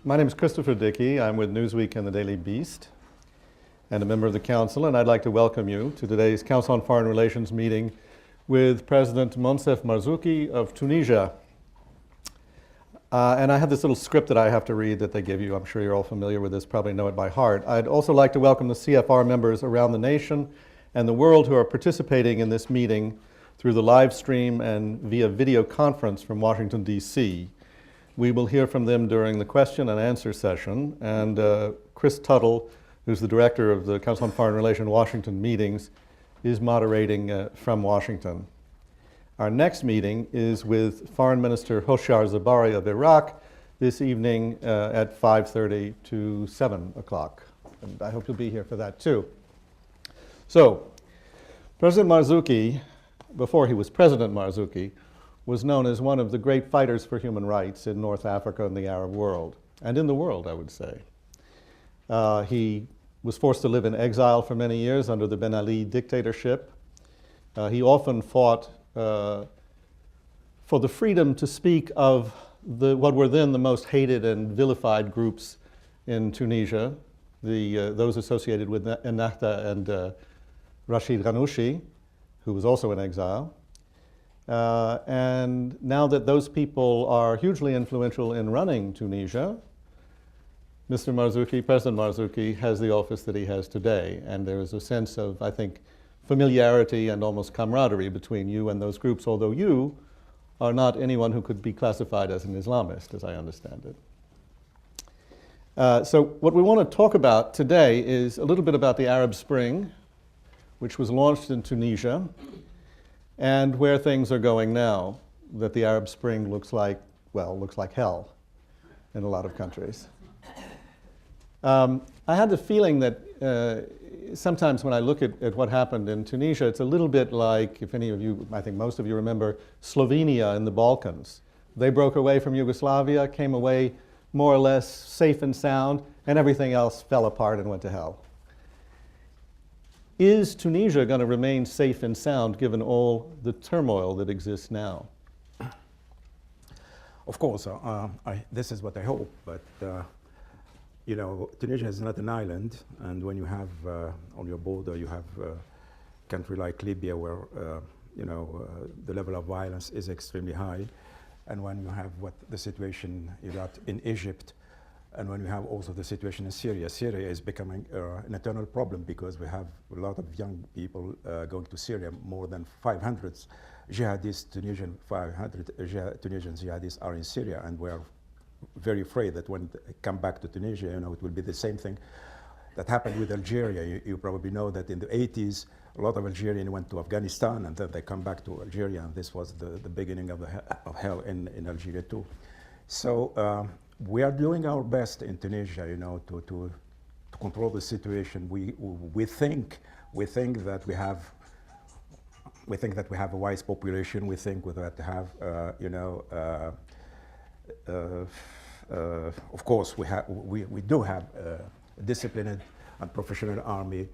My name is Christopher Dickey. I'm with Newsweek and the Daily Beast and a member of the Council, and I'd like to welcome you to today's Council on Foreign Relations meeting with President Moncef Marzouki of Tunisia. And I have this little script that I have to read that they give you. I'm sure you're all familiar with this, probably know it by heart. I'd also like to welcome the CFR members around the nation and the world who are participating in this meeting through the live stream and via video conference from Washington, D.C. We will hear from them during the question and answer session, and Chris Tuttle, who's the director of the Council on Foreign Relations Washington meetings, is moderating from Washington. Our next meeting is with Foreign Minister Hoshyar Zebari of Iraq this evening at 5:30 to 7 o'clock. And I hope you'll be here for that too. So, President Marzouki, before he was President Marzouki, was known as one of the great fighters for human rights in North Africa and the Arab world, and in the world, I would say. He was forced to live in exile for many years under the Ben Ali dictatorship. He often fought for the freedom to speak of what were then the most hated and vilified groups in Tunisia, those associated with Ennahda and Rashid Ghannouchi, who was also in exile. And now that those people are hugely influential in running Tunisia, Mr. Marzouki, President Marzouki, has the office that he has today. And there is a sense of, I think, familiarity and almost camaraderie between you and those groups, although you are not anyone who could be classified as an Islamist, as I understand it. So what we want to talk about today is a little bit about the Arab Spring, which was launched in Tunisia, and where things are going now, that the Arab Spring looks like hell in a lot of countries. I had the feeling that sometimes when I look at what happened in Tunisia, it's a little bit like, if any of you, I think most of you remember, Slovenia in the Balkans. They broke away from Yugoslavia, came away more or less safe and sound, and everything else fell apart and went to hell. Is Tunisia going to remain safe and sound given all the turmoil that exists now? Of course, this is what I hope, but you know, Tunisia is not an island, and when you have on your border, you have a country like Libya where you know, the level of violence is extremely high, and when you have the situation you got in Egypt, and when we have also the situation in Syria. Syria is becoming an eternal problem because we have a lot of young people going to Syria. More than 500 jihadists, Tunisian jihadists are in Syria, and we are very afraid that when they come back to Tunisia, you know, it will be the same thing that happened with Algeria. You probably know that in the 80s, a lot of Algerians went to Afghanistan, and then they come back to Algeria, and this was the beginning of hell in Algeria too. So. We are doing our best in Tunisia, you know, to control the situation. We think that we have a wise population. We think that we have you know, of course we do have a disciplined and professional army.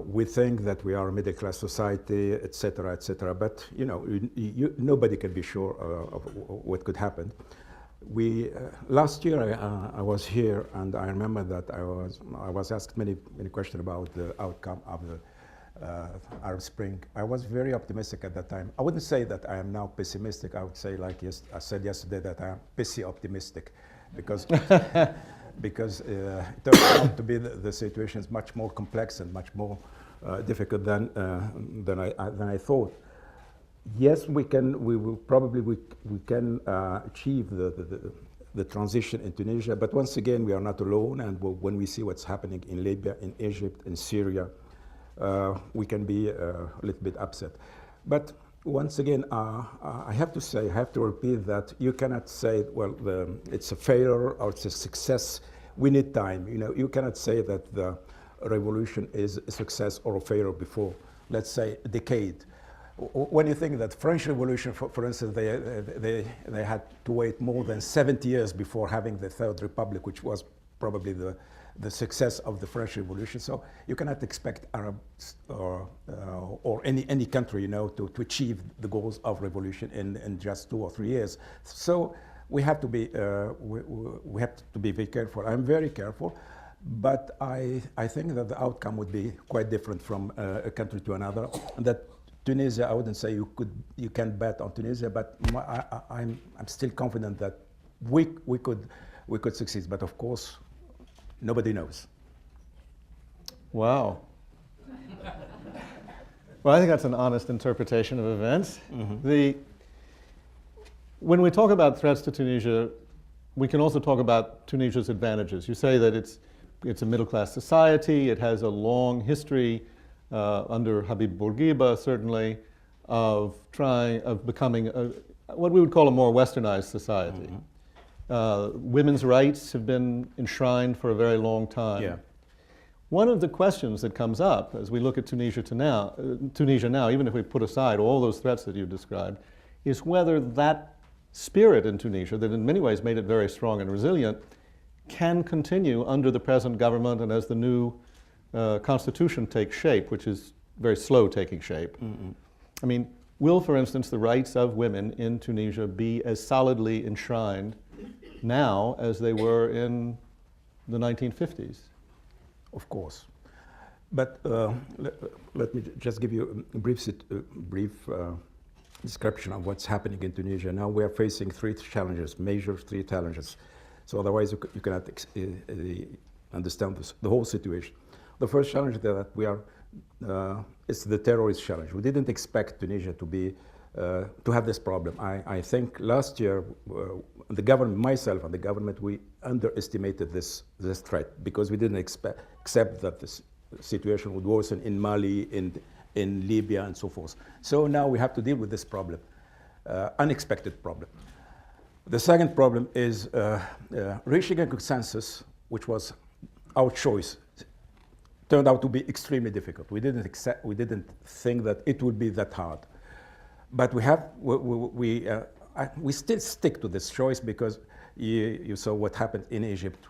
We think that we are a middle class society, etc., etc. But you know, nobody can be sure of what could happen. Last year I was here, and I remember that I was asked many questions about the outcome of the Arab Spring. I was very optimistic at that time. I wouldn't say that I am now pessimistic. I would say, like I said yesterday, that I am pissy optimistic, because because it turns out to be the situation is much more complex and much more difficult than I thought. Yes, we can achieve the transition in Tunisia, but once again, we are not alone, and when we see what's happening in Libya, in Egypt, in Syria, we can be a little bit upset. But once again, I have to repeat that you cannot say, well, it's a failure or it's a success. We need time. You know, you cannot say that the revolution is a success or a failure before, let's say, a decade. When you think that French Revolution, for instance, they had to wait more than 70 years before having the Third Republic, which was probably the success of the French Revolution. So you cannot expect Arabs or any country, you know, to achieve the goals of revolution in just 2 or 3 years. So we have to be we have to be very careful. I'm very careful, but I think that the outcome would be quite different from a country to another. And that Tunisia, I wouldn't say you can bet on Tunisia, but I'm still confident that we could succeed. But of course, nobody knows. Wow. Well, I think that's an honest interpretation of events. When we talk about threats to Tunisia, we can also talk about Tunisia's advantages. You say that it's a middle-class society. It has a long history under Habib Bourguiba, certainly, of becoming what we would call a more westernized society. Women's rights have been enshrined for a very long time. Yeah. One of the questions that comes up as we look at Tunisia now, even if we put aside all those threats that you described, is whether that spirit in Tunisia, that in many ways made it very strong and resilient, can continue under the present government and as the new constitution takes shape, which is very slow taking shape. I mean, will, for instance, the rights of women in Tunisia be as solidly enshrined now as they were in the 1950s? Of course. But let me just give you a brief description of what's happening in Tunisia. Now we are facing major three challenges. So otherwise you cannot understand the whole situation. The first challenge that we are, is the terrorist challenge. We didn't expect Tunisia to have this problem. I think last year, the government, myself and the government, we underestimated this threat because we didn't accept that this situation would worsen in Mali, in Libya, and so forth. So now we have to deal with this problem, unexpected problem. The second problem is reaching a consensus, which was our choice, turned out to be extremely difficult. We didn't think that it would be that hard. But we still stick to this choice because you saw what happened in Egypt.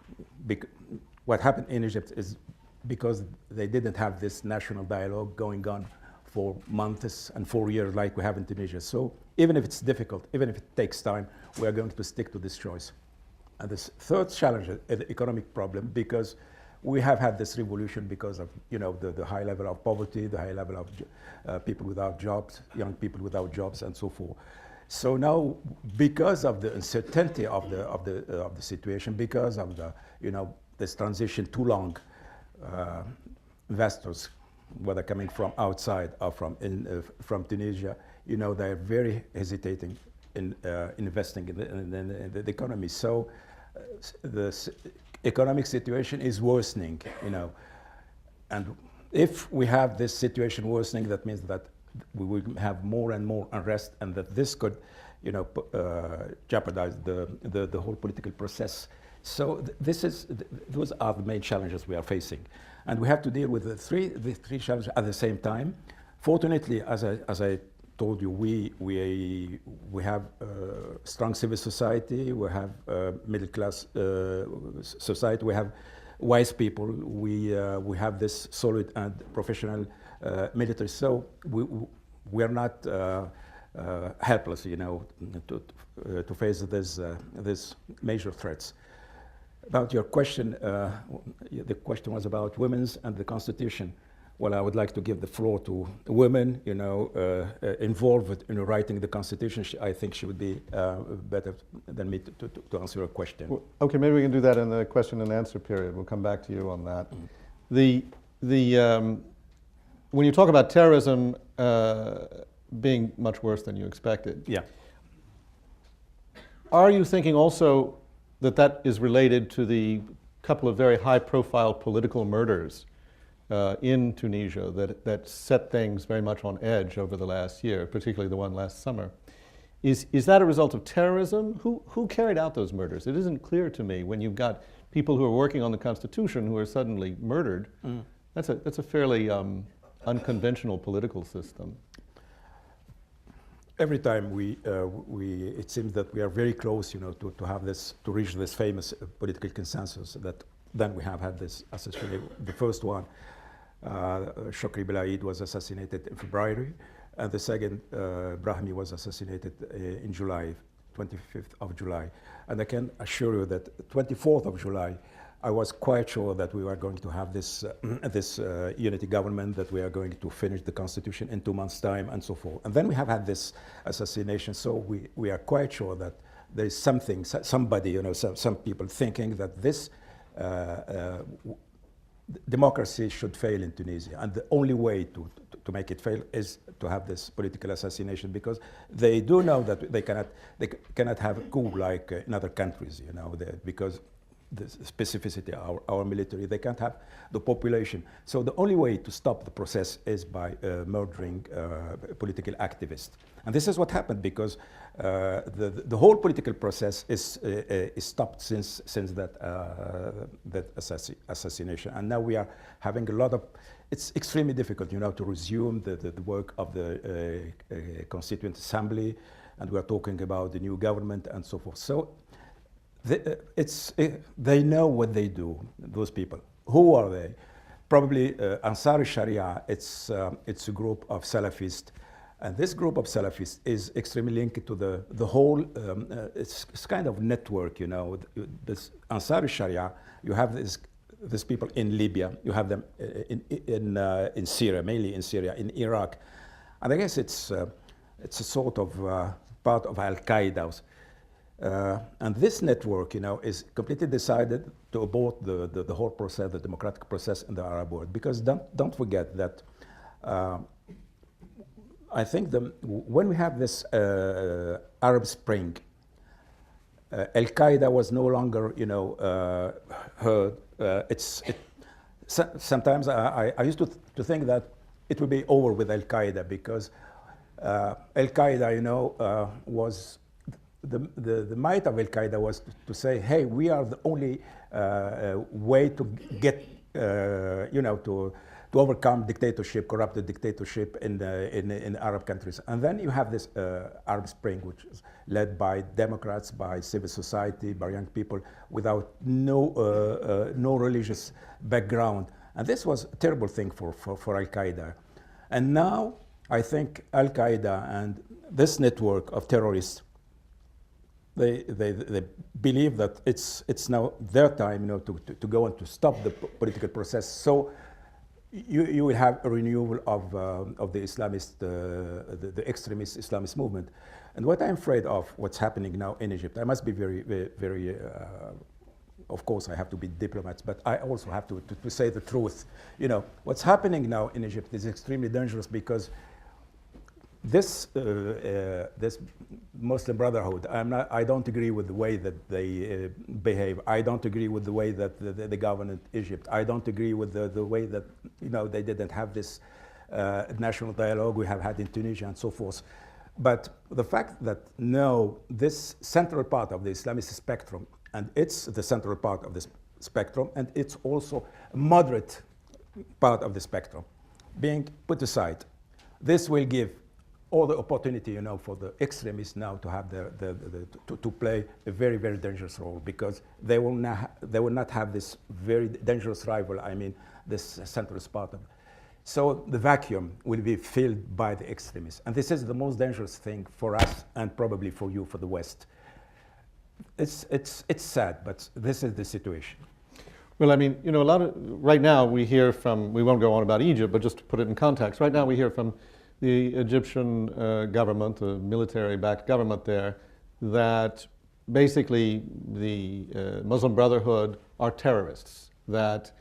What happened in Egypt is because they didn't have this national dialogue going on for months and 4 years like we have in Tunisia. So even if it's difficult, even if it takes time, we are going to stick to this choice. And this third challenge is the economic problem, because we have had this revolution because of the high level of poverty, the high level of people without jobs, young people without jobs, and so forth. So now, because of the uncertainty of the situation, because of this transition too long, investors, whether coming from outside or from Tunisia, they're very hesitating in investing in the economy. So the economic situation is worsening, and if we have this situation worsening, that means that we will have more and more unrest, and that this could, jeopardize the whole political process. So those are the main challenges we are facing, and we have to deal with the three challenges at the same time. Fortunately, as I told you, we have strong civil society, we have middle class society, we have wise people, we have this solid and professional military. So we are not helpless, to face these major threats. About your question, the question was about women's and the constitution. Well, I would like to give the floor to women, involved in writing the constitution. I think she would be better than me to answer your question. Well, okay, maybe we can do that in the question and answer period. We'll come back to you on that. When you talk about terrorism being much worse than you expected, yeah, are you thinking also that is related to the couple of very high-profile political murders in Tunisia that set things very much on edge over the last year, particularly the one last summer? Is that a result of terrorism? Who carried out those murders? It isn't clear to me when you've got people who are working on the Constitution who are suddenly murdered. That's a fairly unconventional political system. Every time it seems that we are very close, to reach this famous political consensus. That then we have had this assassination. The first one, Shokri Belaid, was assassinated in February, and the second, Brahmi, was assassinated in July. 25th of July. And I can assure you that 24th of July, I was quite sure that we were going to have this, unity government, that we are going to finish the constitution in 2 months' time, and so forth. And then we have had this assassination, so we are quite sure that there is something, somebody, you know, some people thinking that this democracy should fail in Tunisia. And the only way to make it fail is to have this political assassination, because they do know that they cannot have a coup like in other countries, you know, because the specificity of our military, they can't have the population. So the only way to stop the process is by murdering political activists. And this is what happened, because the whole political process is stopped since that assassination. And now we are having a lot of, it's extremely difficult, you know, to resume the work of the Constituent Assembly, and we are talking about the new government and so forth. So they know what they do, those people. Who are they? Probably Ansar Sharia, it's a group of Salafists. And this group of Salafists is extremely linked to the whole, it's kind of network, you know. This Ansar Sharia, you have these people in Libya, you have them in Syria, mainly in Syria, in Iraq. And I guess it's a sort of part of Al-Qaeda. And this network, you know, is completely decided to abort the whole process, the democratic process in the Arab world. Because don't forget that I think when we have this Arab Spring, Al-Qaeda was no longer, you know, heard. Sometimes I used to think that it would be over with Al-Qaeda, because Al-Qaeda, you know, was the might of Al-Qaeda was to say, hey, we are the only way to get, you know, to overcome dictatorship, corrupted dictatorship in Arab countries. And then you have this Arab Spring, which is led by Democrats, by civil society, by young people, without no religious background. And this was a terrible thing for Al-Qaeda. And now I think Al-Qaeda and this network of terrorists, they believe that it's now their time, you know, to go and to stop the political process. So you will have a renewal of the Islamist, the extremist Islamist movement. And what I'm afraid of, what's happening now in Egypt, I must be very of course I have to be diplomat, but I also have to say the truth. You know, what's happening now in Egypt is extremely dangerous, because this Muslim Brotherhood, I don't agree with the way that they behave. I don't agree with the way that they govern Egypt. I don't agree with the way that, you know, they didn't have this national dialogue we have had in Tunisia and so forth. But the fact that now this central part of the Islamist spectrum, and it's the central part of this spectrum, and it's also a moderate part of the spectrum, being put aside, this will give all the opportunity, you know, for the extremists now to have to play a very, very dangerous role, because they will not have this very dangerous rival. I mean, this centrist part of. So the vacuum will be filled by the extremists, and this is the most dangerous thing for us, and probably for you, for the West. It's sad, but this is the situation. Well, I mean, you know, right now we hear from, we won't go on about Egypt, but just to put it in context, right now we hear from the Egyptian government, the military-backed government there, that basically the Muslim Brotherhood are terrorists, that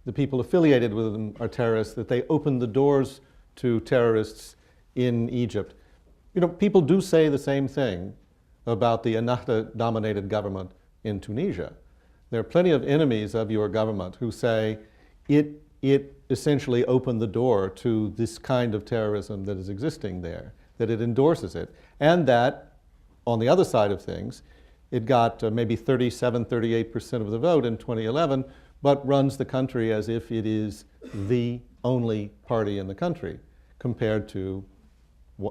the people affiliated with them are terrorists, that they opened the doors to terrorists in Egypt. You know, people do say the same thing about the Ennahda-dominated government in Tunisia. There are plenty of enemies of your government who say it essentially opened the door to this kind of terrorism that is existing there, that it endorses it, and that, on the other side of things, it got maybe 38% of the vote in 2011, but runs the country as if it is the only party in the country compared to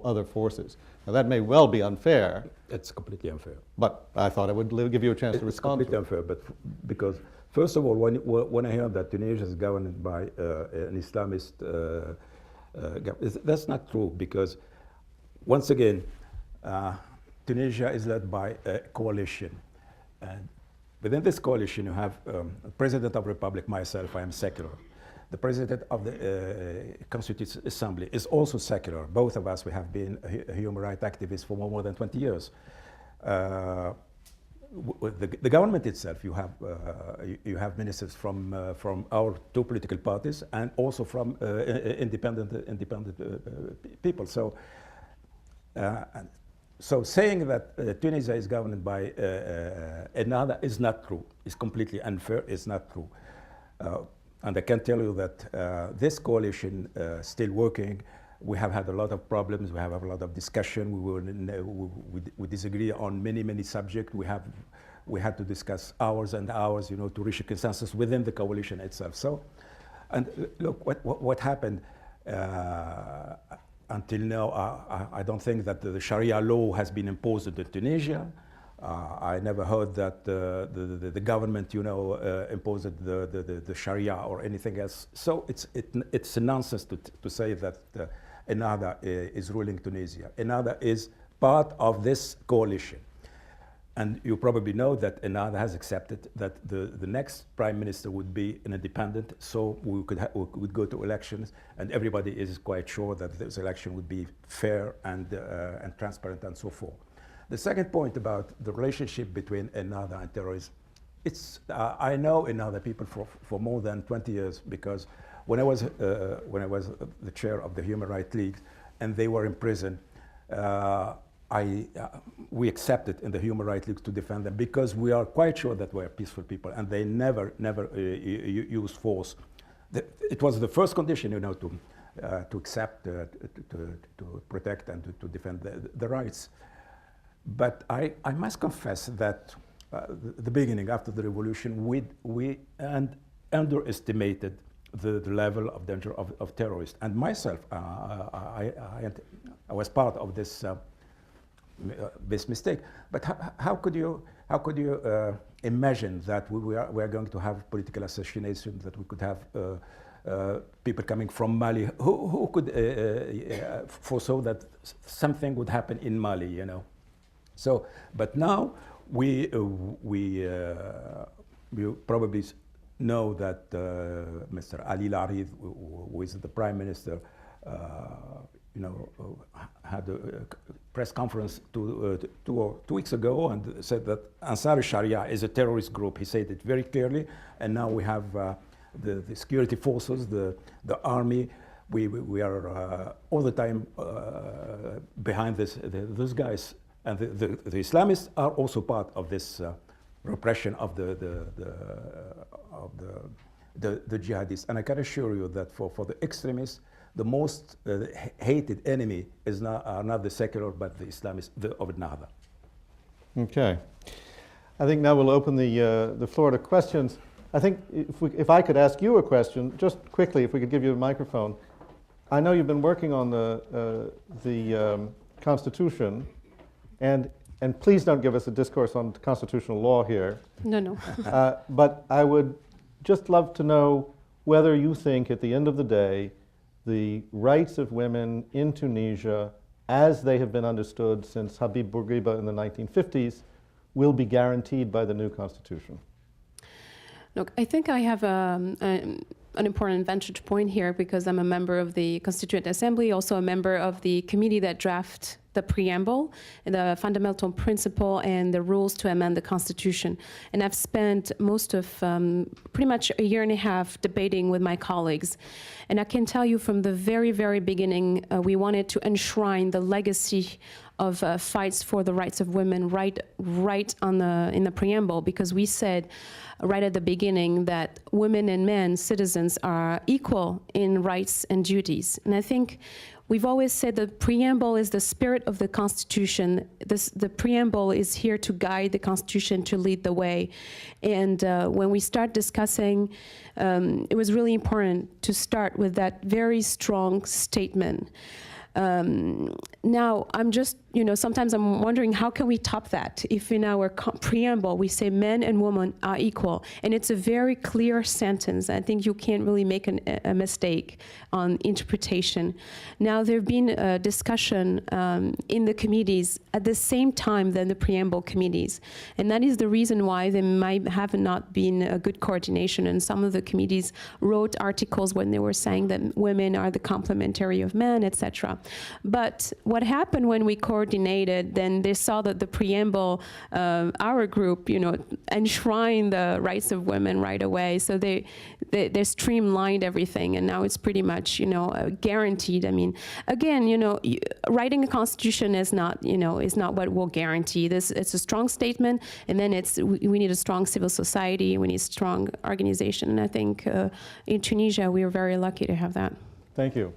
other forces. Now that may well be unfair. It's completely unfair. But I thought I would give you a chance to respond to it. It's completely unfair, but because first of all, when I hear that Tunisia is governed by an Islamist government, that's not true, because once again, Tunisia is led by a coalition. And within this coalition, you have President of the Republic, myself, I am secular. The President of the Constituent Assembly is also secular. Both of us, we have been human rights activists for more than 20 years. The government itself, you have ministers from our two political parties and also from independent people. So saying that Tunisia is governed by another is not true. It's completely unfair. It's not true. And I can tell you that this coalition is still working. We have had a lot of problems. We have a lot of discussion. We disagree on many subjects. We had to discuss hours and hours, to reach a consensus within the coalition itself. So, and look, what happened until now, I don't think that the Sharia law has been imposed in Tunisia. I never heard that the government, imposed the Sharia or anything else. So it's a nonsense to say that another is ruling Tunisia. Another is part of this coalition. And you probably know that Ennahda has accepted that the next prime minister would be an independent, so we would go to elections, and everybody is quite sure that this election would be fair and transparent and so forth. The second point about the relationship between Ennahda and terrorism, I know Ennahda people for more than 20 years, because when I was the chair of the Human Rights League and they were in prison, we accepted in the Human Rights League to defend them, because we are quite sure that we are peaceful people and they never use force. It was the first condition, to accept, to protect and to defend the rights. But I must confess that the beginning, after the revolution, we underestimated the level of danger of terrorists. And myself, I was part of this mistake. But how could you imagine that we are going to have political assassination, that we could have people coming from Mali? Who could foresaw that something would happen in Mali, So, but now we probably know that Mr. Ali Larid, who is the Prime Minister, had a press conference 2 weeks ago and said that Ansar al-Sharia is a terrorist group. He said it very clearly, and now we have the security forces, the army. We are all the time behind those guys, and the Islamists are also part of this repression of the jihadists. And I can assure you that for the extremists, the most hated enemy are not the secular, but the Islamists of Ennahda. Okay. I think now we'll open the floor to questions. I think if I could ask you a question, just quickly, if we could give you a microphone. I know you've been working on the Constitution, and please don't give us a discourse on constitutional law here. No. But I would just love to know whether you think at the end of the day, the rights of women in Tunisia, as they have been understood since Habib Bourguiba in the 1950s, will be guaranteed by the new constitution? Look, I think I have an important vantage point here, because I'm a member of the Constituent Assembly, also a member of the committee that draft the preamble, the fundamental principle, and the rules to amend the Constitution. And I've spent most of pretty much a year and a half debating with my colleagues. And I can tell you from the very, very beginning, we wanted to enshrine the legacy of fights for the rights of women right in the preamble, because we said right at the beginning that women and men, citizens, are equal in rights and duties. And I think we've always said the preamble is the spirit of the Constitution. The preamble is here to guide the Constitution, to lead the way. And when we start discussing, it was really important to start with that very strong statement. Now, I'm just, sometimes I'm wondering, how can we top that if in our preamble we say men and women are equal? And it's a very clear sentence. I think you can't really make a mistake on interpretation. Now, there have been a discussion in the committees at the same time than the preamble committees. And that is the reason why there might have not been a good coordination. And some of the committees wrote articles when they were saying that women are the complementary of men, etc. But what happened when we coordinated, then they saw that the preamble, our group, enshrined the rights of women right away. So they streamlined everything, and now it's pretty much, guaranteed. I mean, again, writing a constitution is not what will guarantee this. It's a strong statement, and then we need a strong civil society, we need strong organization, and I think in Tunisia we are very lucky to have that. Thank you.